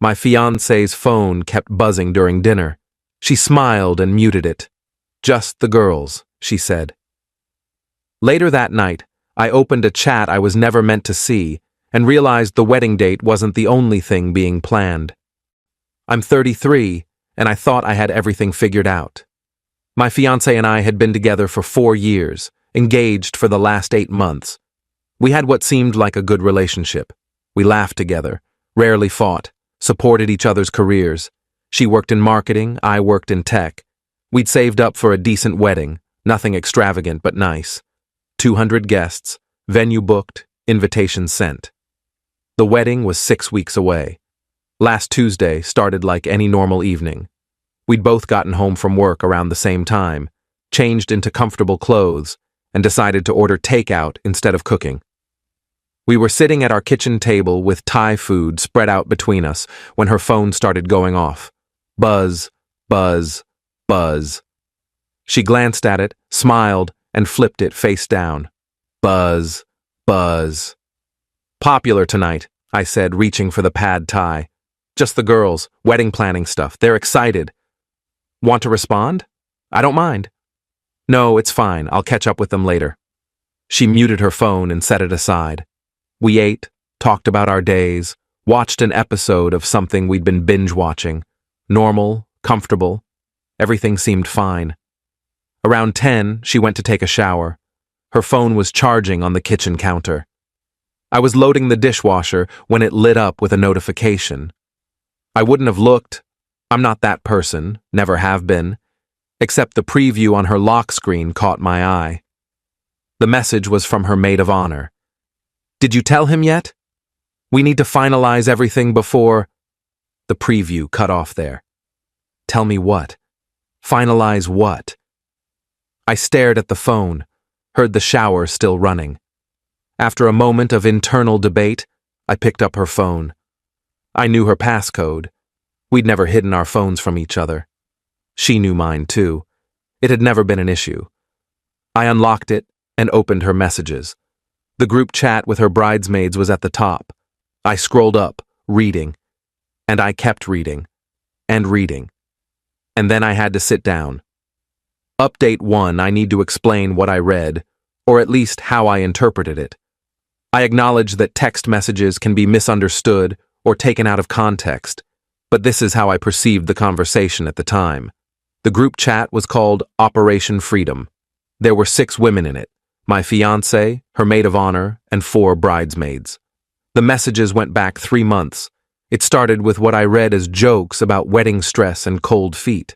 My fiancée's phone kept buzzing during dinner. She smiled and muted it. "Just the girls," she said. Later that night, I opened a chat I was never meant to see and realized the wedding date wasn't the only thing being planned. I'm 33, and I thought I had everything figured out. My fiancé and I had been together for 4 years, engaged for the last 8 months. We had what seemed like a good relationship. We laughed together, rarely fought, supported each other's careers. She worked in marketing, I worked in tech. We'd saved up for a decent wedding, nothing extravagant but nice. 200 guests, venue booked, invitations sent. The wedding was 6 weeks away. Last Tuesday started like any normal evening. We'd both gotten home from work around the same time, changed into comfortable clothes, and decided to order takeout instead of cooking. We were sitting at our kitchen table with Thai food spread out between us when her phone started going off. Buzz, buzz, buzz. She glanced at it, smiled, and flipped it face down. Buzz, buzz. "Popular tonight," I said, reaching for the pad Thai. "Just the girls, wedding planning stuff. They're excited." "Want to respond?" "I don't mind." "No, it's fine. I'll catch up with them later." She muted her phone and set it aside. We ate, talked about our days, watched an episode of something we'd been binge-watching. Normal, comfortable. Everything seemed fine. Around 10, she went to take a shower. Her phone was charging on the kitchen counter. I was loading the dishwasher when it lit up with a notification. I wouldn't have looked. I'm not that person, never have been. Except the preview on her lock screen caught my eye. The message was from her maid of honor. "Did you tell him yet? We need to finalize everything before—" The preview cut off there. Tell me what? Finalize what? I stared at the phone, heard the shower still running. After a moment of internal debate, I picked up her phone. I knew her passcode. We'd never hidden our phones from each other. She knew mine too. It had never been an issue. I unlocked it and opened her messages. The group chat with her bridesmaids was at the top. I scrolled up, reading. And I kept reading. And reading. And then I had to sit down. Update 1, I need to explain what I read, or at least how I interpreted it. I acknowledge that text messages can be misunderstood or taken out of context, but this is how I perceived the conversation at the time. The group chat was called Operation Freedom. There were 6 women in it. My fiancé, her maid of honor, and 4 bridesmaids. The messages went back 3 months. It started with what I read as jokes about wedding stress and cold feet.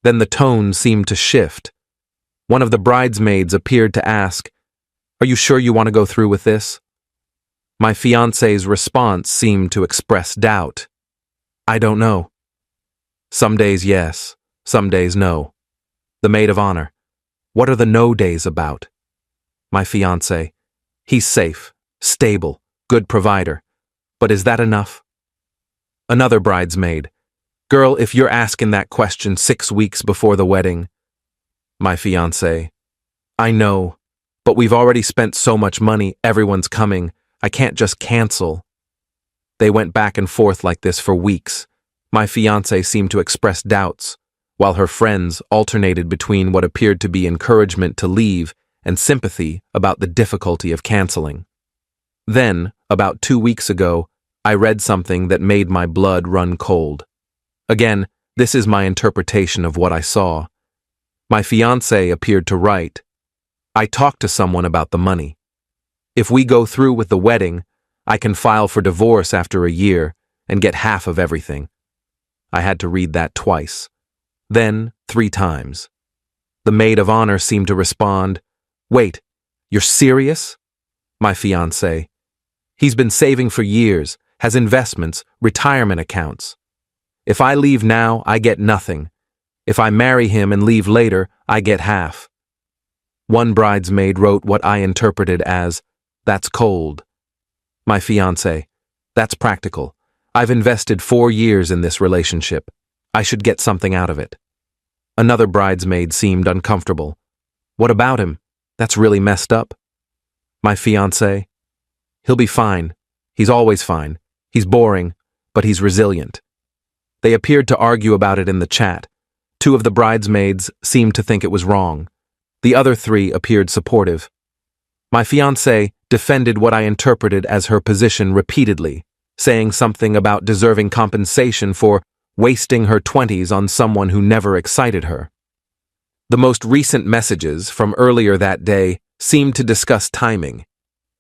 Then the tone seemed to shift. One of the bridesmaids appeared to ask, "Are you sure you want to go through with this?" My fiancé's response seemed to express doubt. "I don't know." Some days yes, some days no. The maid of honor. "What are the no days about?" My fiancé. "He's safe, stable, good provider. But is that enough?" Another bridesmaid. "Girl, if you're asking that question 6 weeks before the wedding." My fiancé. "I know, but we've already spent so much money, everyone's coming. I can't just cancel." They went back and forth like this for weeks. My fiancé seemed to express doubts, while her friends alternated between what appeared to be encouragement to leave and sympathy about the difficulty of canceling. Then, about 2 weeks ago, I read something that made my blood run cold. Again, this is my interpretation of what I saw. My fiancé appeared to write, "I talked to someone about the money. If we go through with the wedding, I can file for divorce after a year and get half of everything." I had to read that twice, then 3 times. The maid of honor seemed to respond, "Wait, you're serious?" My fiancé. "He's been saving for years, has investments, retirement accounts. If I leave now, I get nothing. If I marry him and leave later, I get half." One bridesmaid wrote what I interpreted as, "That's cold." My fiancé. "That's practical. I've invested 4 years in this relationship. I should get something out of it." Another bridesmaid seemed uncomfortable. "What about him? That's really messed up." My fiancé. "He'll be fine. He's always fine. He's boring, but he's resilient. They appeared to argue about it in the chat. 2 of the bridesmaids seemed to think it was wrong. The other 3 appeared supportive. My fiancée defended what I interpreted as her position repeatedly, saying something about deserving compensation for wasting her 20s on someone who never excited her. The most recent messages from earlier that day seemed to discuss timing.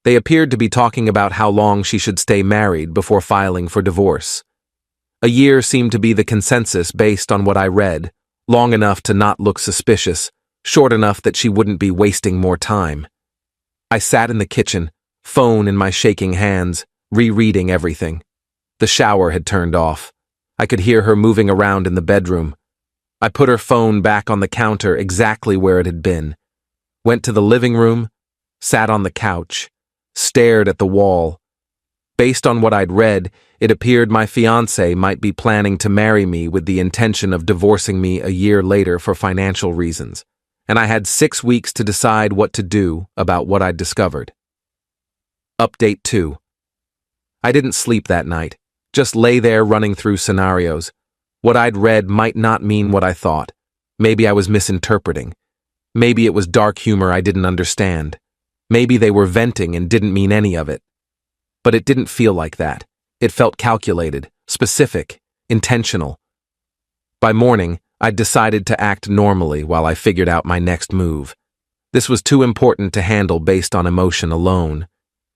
They appeared to be talking about how long she should stay married before filing for divorce. A year seemed to be the consensus based on what I read, long enough to not look suspicious, short enough that she wouldn't be wasting more time. I sat in the kitchen, phone in my shaking hands, rereading everything. The shower had turned off. I could hear her moving around in the bedroom. I put her phone back on the counter exactly where it had been, went to the living room, sat on the couch, stared at the wall. Based on what I'd read, it appeared my fiancé might be planning to marry me with the intention of divorcing me a year later for financial reasons, and I had 6 weeks to decide what to do about what I'd discovered. Update 2. I didn't sleep that night, just lay there running through scenarios. What I'd read might not mean what I thought. Maybe I was misinterpreting. Maybe it was dark humor I didn't understand. Maybe they were venting and didn't mean any of it. But it didn't feel like that. It felt calculated, specific, intentional. By morning, I'd decided to act normally while I figured out my next move. This was too important to handle based on emotion alone.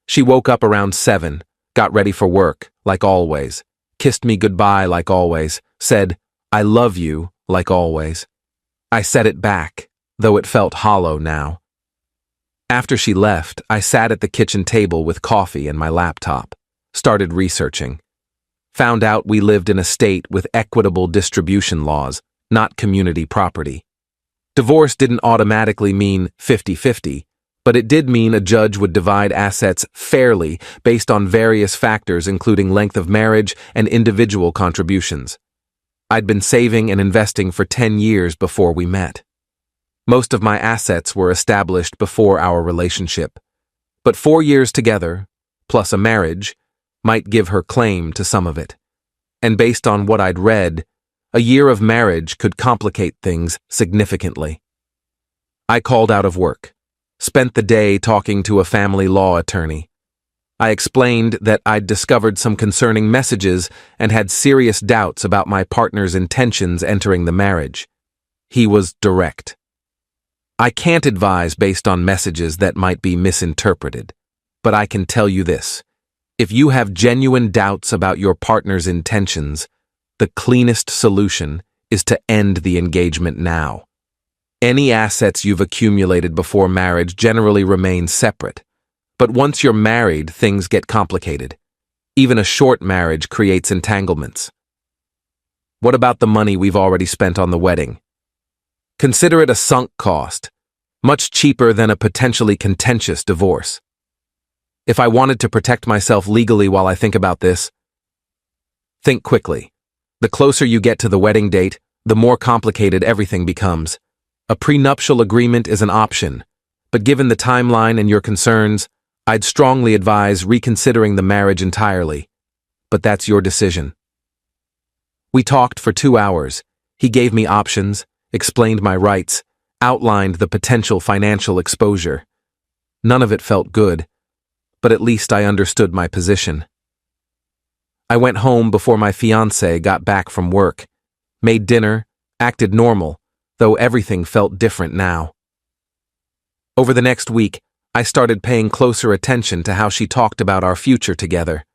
She woke up around 7, got ready for work, like always, kissed me goodbye like always, said, "I love you," like always. I said it back, though it felt hollow now. After she left, I sat at the kitchen table with coffee and my laptop, started researching. Found out we lived in a state with equitable distribution laws, not community property. Divorce didn't automatically mean 50-50, but it did mean a judge would divide assets fairly based on various factors including length of marriage and individual contributions. I'd been saving and investing for 10 years before we met. Most of my assets were established before our relationship, but 4 years together, plus a marriage, might give her claim to some of it. And based on what I'd read, a year of marriage could complicate things significantly. I called out of work, spent the day talking to a family law attorney. I explained that I'd discovered some concerning messages and had serious doubts about my partner's intentions entering the marriage. He was direct. I can't advise based on messages that might be misinterpreted, but I can tell you this. If you have genuine doubts about your partner's intentions, the cleanest solution is to end the engagement now. Any assets you've accumulated before marriage generally remain separate, but once you're married, things get complicated. Even a short marriage creates entanglements. What about the money we've already spent on the wedding? Consider it a sunk cost, much cheaper than a potentially contentious divorce. If I wanted to protect myself legally while I think about this, think quickly. The closer you get to the wedding date, the more complicated everything becomes. A prenuptial agreement is an option, but given the timeline and your concerns, I'd strongly advise reconsidering the marriage entirely. But that's your decision. We talked for 2 hours. He gave me options, explained my rights, outlined the potential financial exposure. None of it felt good, but at least I understood my position. I went home before my fiancé got back from work, made dinner, acted normal, though everything felt different now. Over the next week, I started paying closer attention to how she talked about our future together.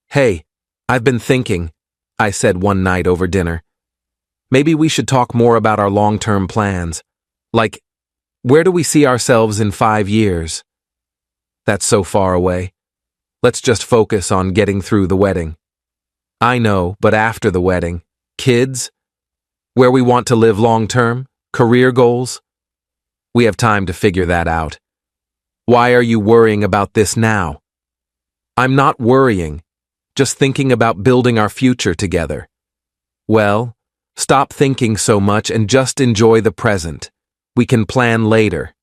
"Hey, I've been thinking," I said one night over dinner. "Maybe we should talk more about our long-term plans. Like, where do we see ourselves in 5 years? That's so far away. Let's just focus on getting through the wedding." I know, but after the wedding, kids? Where we want to live long-term? Career goals? We have time to figure that out. Why are you worrying about this now? I'm not worrying, just thinking about building our future together. Well, stop thinking so much and just enjoy the present. We can plan later.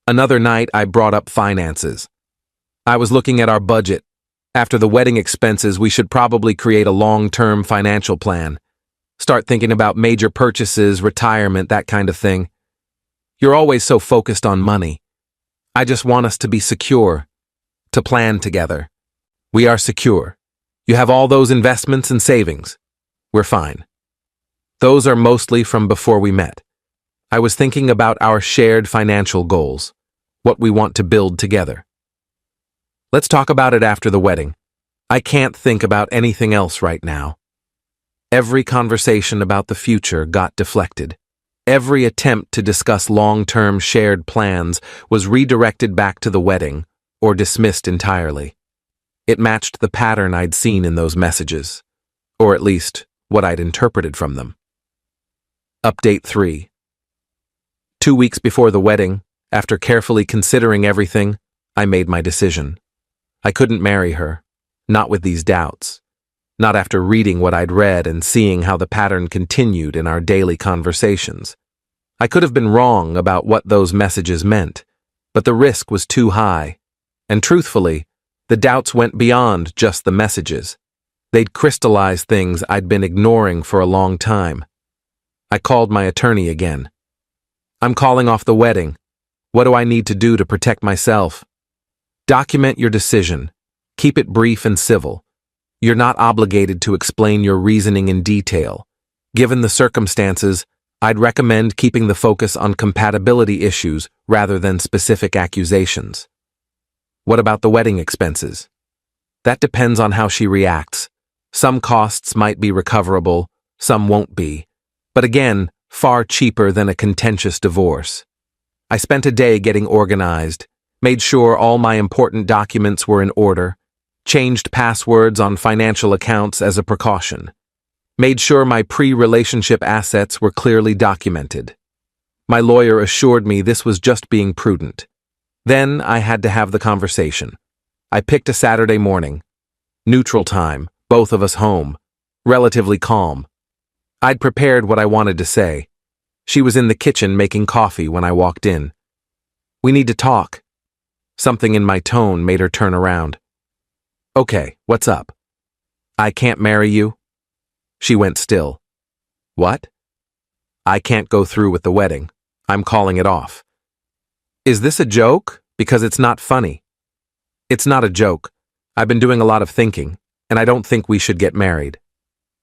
Another night I brought up finances. I was looking at our budget, After the wedding expenses, we should probably create a long-term financial plan. Start thinking about major purchases, retirement, that kind of thing. You're always so focused on money. I just want us to be secure, to plan together. We are secure. You have all those investments and savings. We're fine. Those are mostly from before we met. I was thinking about our shared financial goals, what we want to build together. Let's talk about it after the wedding. I can't think about anything else right now. Every conversation about the future got deflected. Every attempt to discuss long-term shared plans was redirected back to the wedding or dismissed entirely. It matched the pattern I'd seen in those messages, or at least what I'd interpreted from them. Update 3. 2 weeks before the wedding, after carefully considering everything, I made my decision. I couldn't marry her, not with these doubts, not after reading what I'd read and seeing how the pattern continued in our daily conversations. I could have been wrong about what those messages meant, but the risk was too high, and truthfully, the doubts went beyond just the messages. They'd crystallized things I'd been ignoring for a long time. I called my attorney again. I'm calling off the wedding. What do I need to do to protect myself? Document your decision. Keep it brief and civil. You're not obligated to explain your reasoning in detail. Given the circumstances, I'd recommend keeping the focus on compatibility issues rather than specific accusations. What about the wedding expenses? That depends on how she reacts. Some costs might be recoverable, some won't be. But again, far cheaper than a contentious divorce. I spent a day getting organized, made sure all my important documents were in order, changed passwords on financial accounts as a precaution, made sure my pre-relationship assets were clearly documented. My lawyer assured me this was just being prudent. Then I had to have the conversation. I picked a Saturday morning. Neutral time, both of us home. Relatively calm. I'd prepared what I wanted to say. She was in the kitchen making coffee when I walked in. We need to talk. Something in my tone made her turn around. Okay, what's up? I can't marry you? She went still. What? I can't go through with the wedding. I'm calling it off. Is this a joke? Because it's not funny. It's not a joke. I've been doing a lot of thinking, and I don't think we should get married.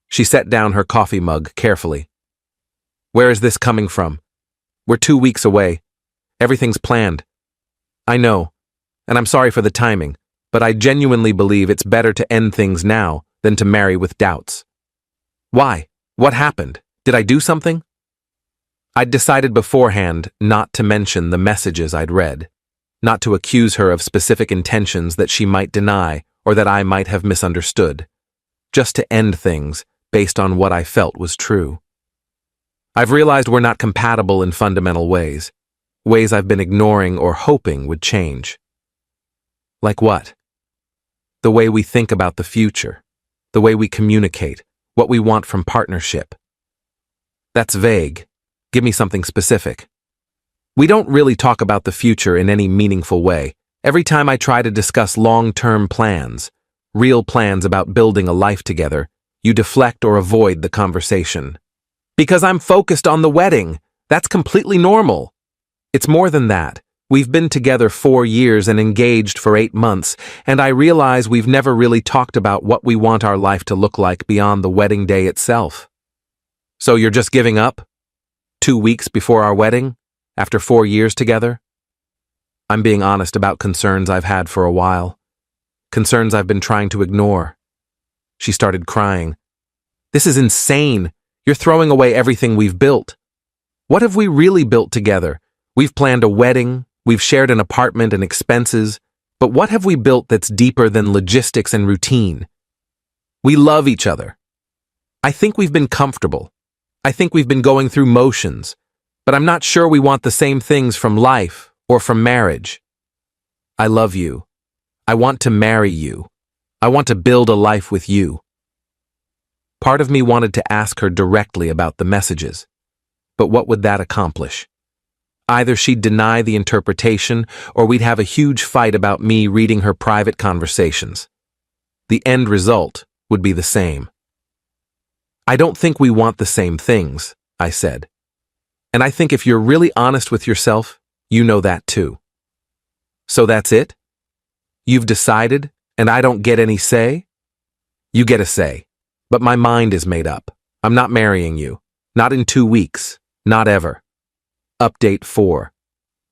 She set down her coffee mug carefully. Where is this coming from? We're 2 weeks away. Everything's planned. I know, and I'm sorry for the timing, but I genuinely believe it's better to end things now than to marry with doubts. Why? What happened? Did I do something? I'd decided beforehand not to mention the messages I'd read, not to accuse her of specific intentions that she might deny or that I might have misunderstood, just to end things based on what I felt was true. I've realized we're not compatible in fundamental ways I've been ignoring or hoping would change. Like what? The way we think about the future, the way we communicate, what we want from partnership. That's vague. Give me something specific. We don't really talk about the future in any meaningful way. Every time I try to discuss long-term plans, real plans about building a life together, you deflect or avoid the conversation. Because I'm focused on the wedding. That's completely normal. It's more than that. We've been together 4 years and engaged for 8 months, and I realize we've never really talked about what we want our life to look like beyond the wedding day itself. So you're just giving up? 2 weeks before our wedding? After 4 years together? I'm being honest about concerns I've had for a while. Concerns I've been trying to ignore. She started crying. This is insane. You're throwing away everything we've built. What have we really built together? We've planned a wedding, we've shared an apartment and expenses, but what have we built that's deeper than logistics and routine? We love each other. I think we've been comfortable. I think we've been going through motions, but I'm not sure we want the same things from life or from marriage. I love you. I want to marry you. I want to build a life with you. Part of me wanted to ask her directly about the messages, but what would that accomplish? Either she'd deny the interpretation, or we'd have a huge fight about me reading her private conversations. The end result would be the same. I don't think we want the same things, I said. And I think if you're really honest with yourself, you know that too. So that's it? You've decided, and I don't get any say? You get a say, but my mind is made up. I'm not marrying you. Not in 2 weeks. Not ever. Update 4.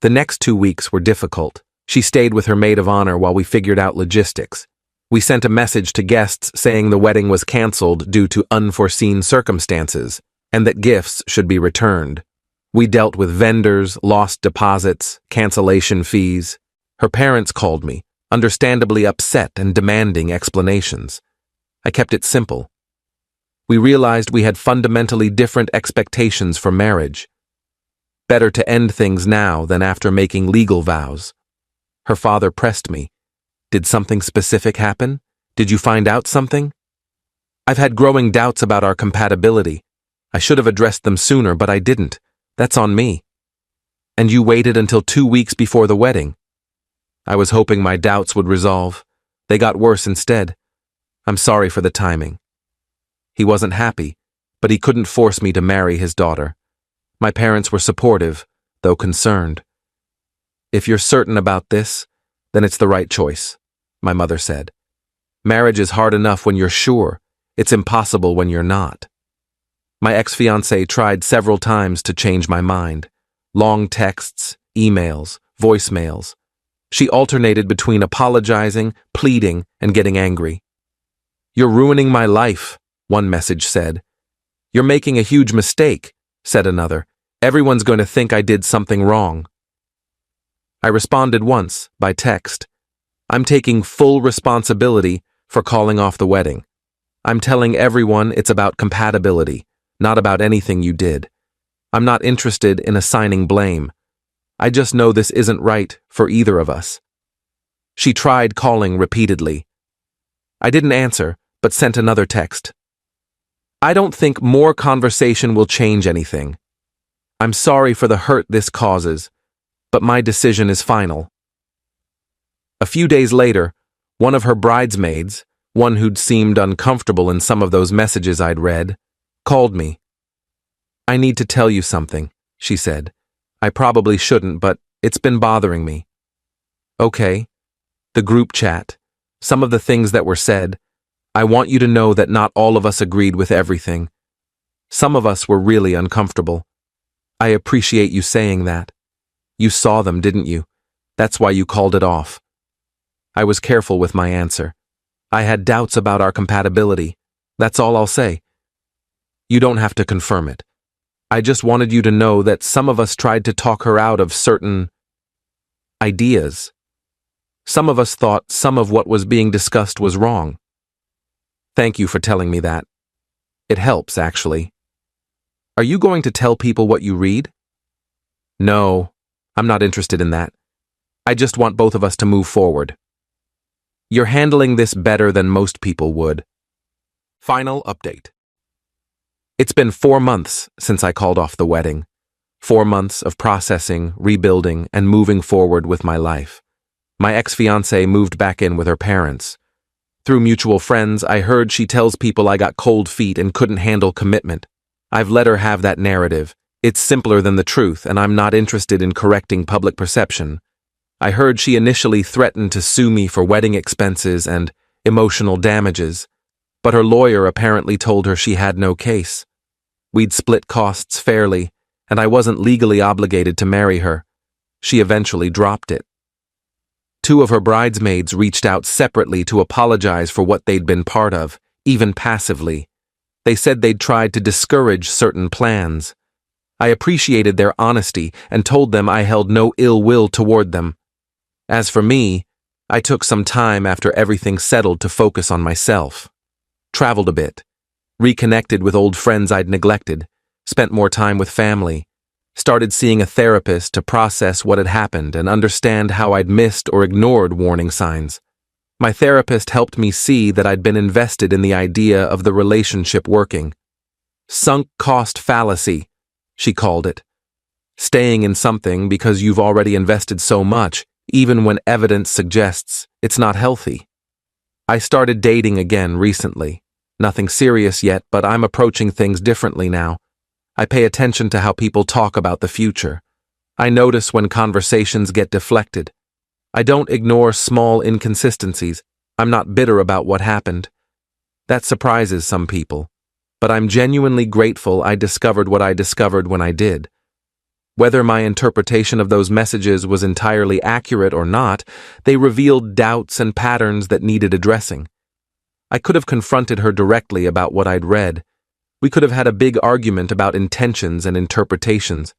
The next 2 weeks were difficult. She stayed with her maid of honor while we figured out logistics. We sent a message to guests saying the wedding was canceled due to unforeseen circumstances, and that gifts should be returned. We dealt with vendors, lost deposits, cancellation fees. Her parents called me, understandably upset and demanding explanations. I kept it simple. We realized we had fundamentally different expectations for marriage. Better to end things now than after making legal vows. Her father pressed me. Did something specific happen? Did you find out something? I've had growing doubts about our compatibility. I should have addressed them sooner, but I didn't. That's on me. And you waited until 2 weeks before the wedding. I was hoping my doubts would resolve. They got worse instead. I'm sorry for the timing. He wasn't happy, but he couldn't force me to marry his daughter. My parents were supportive, though concerned. If you're certain about this, then it's the right choice, my mother said. Marriage is hard enough when you're sure. It's impossible when you're not. My ex-fiancée tried several times to change my mind. Long texts, emails, voicemails. She alternated between apologizing, pleading, and getting angry. You're ruining my life, one message said. You're making a huge mistake, said another. Everyone's going to think I did something wrong. I responded once, by text. I'm taking full responsibility for calling off the wedding. I'm telling everyone it's about compatibility, not about anything you did. I'm not interested in assigning blame. I just know this isn't right for either of us. She tried calling repeatedly. I didn't answer, but sent another text. I don't think more conversation will change anything. I'm sorry for the hurt this causes, but my decision is final. A few days later, one of her bridesmaids, one who'd seemed uncomfortable in some of those messages I'd read, called me. I need to tell you something, she said. I probably shouldn't, but it's been bothering me. Okay. The group chat, some of the things that were said. I want you to know that not all of us agreed with everything. Some of us were really uncomfortable. I appreciate you saying that. You saw them, didn't you? That's why you called it off. I was careful with my answer. I had doubts about our compatibility. That's all I'll say. You don't have to confirm it. I just wanted you to know that some of us tried to talk her out of certain ideas. Some of us thought some of what was being discussed was wrong. Thank you for telling me that. It helps, actually. Are you going to tell people what you read? No, I'm not interested in that. I just want both of us to move forward. You're handling this better than most people would. Final update. It's been 4 months since I called off the wedding. 4 months of processing, rebuilding, and moving forward with my life. My ex-fiancée moved back in with her parents. Through mutual friends, I heard she tells people I got cold feet and couldn't handle commitment. I've let her have that narrative. It's simpler than the truth, and I'm not interested in correcting public perception. I heard she initially threatened to sue me for wedding expenses and emotional damages, but her lawyer apparently told her she had no case. We'd split costs fairly, and I wasn't legally obligated to marry her. She eventually dropped it. 2 of her bridesmaids reached out separately to apologize for what they'd been part of, even passively. They said they'd tried to discourage certain plans. I appreciated their honesty and told them I held no ill will toward them. As for me, I took some time after everything settled to focus on myself. Traveled a bit, reconnected with old friends I'd neglected, spent more time with family, started seeing a therapist to process what had happened and understand how I'd missed or ignored warning signs. My therapist helped me see that I'd been invested in the idea of the relationship working. Sunk cost fallacy, she called it. Staying in something because you've already invested so much, even when evidence suggests it's not healthy. I started dating again recently. Nothing serious yet, but I'm approaching things differently now. I pay attention to how people talk about the future. I notice when conversations get deflected. I don't ignore small inconsistencies. I'm not bitter about what happened. That surprises some people. But I'm genuinely grateful I discovered what I discovered when I did. Whether my interpretation of those messages was entirely accurate or not, they revealed doubts and patterns that needed addressing. I could have confronted her directly about what I'd read. We could have had a big argument about intentions and interpretations.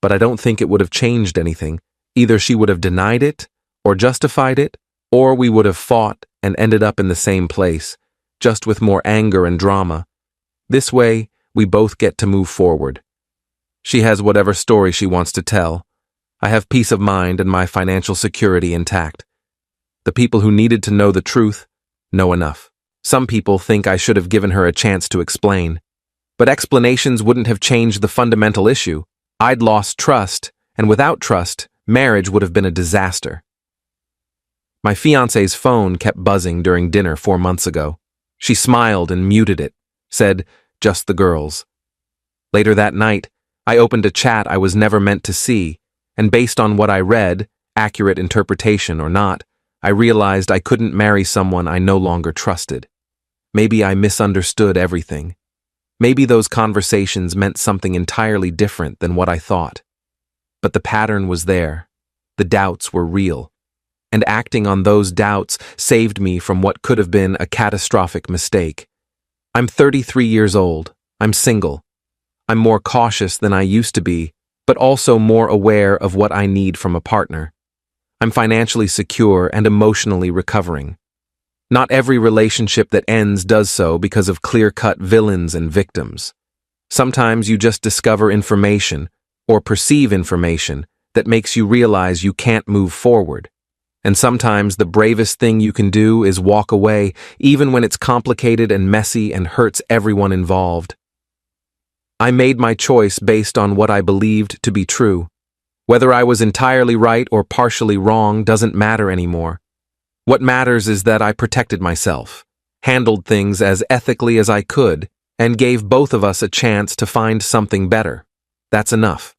But I don't think it would have changed anything. Either she would have denied it, or justified it, or we would have fought and ended up in the same place, just with more anger and drama. This way, we both get to move forward. She has whatever story she wants to tell. I have peace of mind and my financial security intact. The people who needed to know the truth know enough. Some people think I should have given her a chance to explain. But explanations wouldn't have changed the fundamental issue. I'd lost trust, and without trust, marriage would have been a disaster. My fiancée's phone kept buzzing during dinner 4 months ago. She smiled and muted it, said, "Just the girls." Later that night, I opened a chat I was never meant to see, and based on what I read, accurate interpretation or not, I realized I couldn't marry someone I no longer trusted. Maybe I misunderstood everything. Maybe those conversations meant something entirely different than what I thought. But the pattern was there. The doubts were real. And acting on those doubts saved me from what could have been a catastrophic mistake. I'm 33 years old. I'm single. I'm more cautious than I used to be, but also more aware of what I need from a partner. I'm financially secure and emotionally recovering. Not every relationship that ends does so because of clear-cut villains and victims. Sometimes you just discover information, or perceive information, that makes you realize you can't move forward. And sometimes the bravest thing you can do is walk away, even when it's complicated and messy and hurts everyone involved. I made my choice based on what I believed to be true. Whether I was entirely right or partially wrong doesn't matter anymore. What matters is that I protected myself, handled things as ethically as I could, and gave both of us a chance to find something better. That's enough.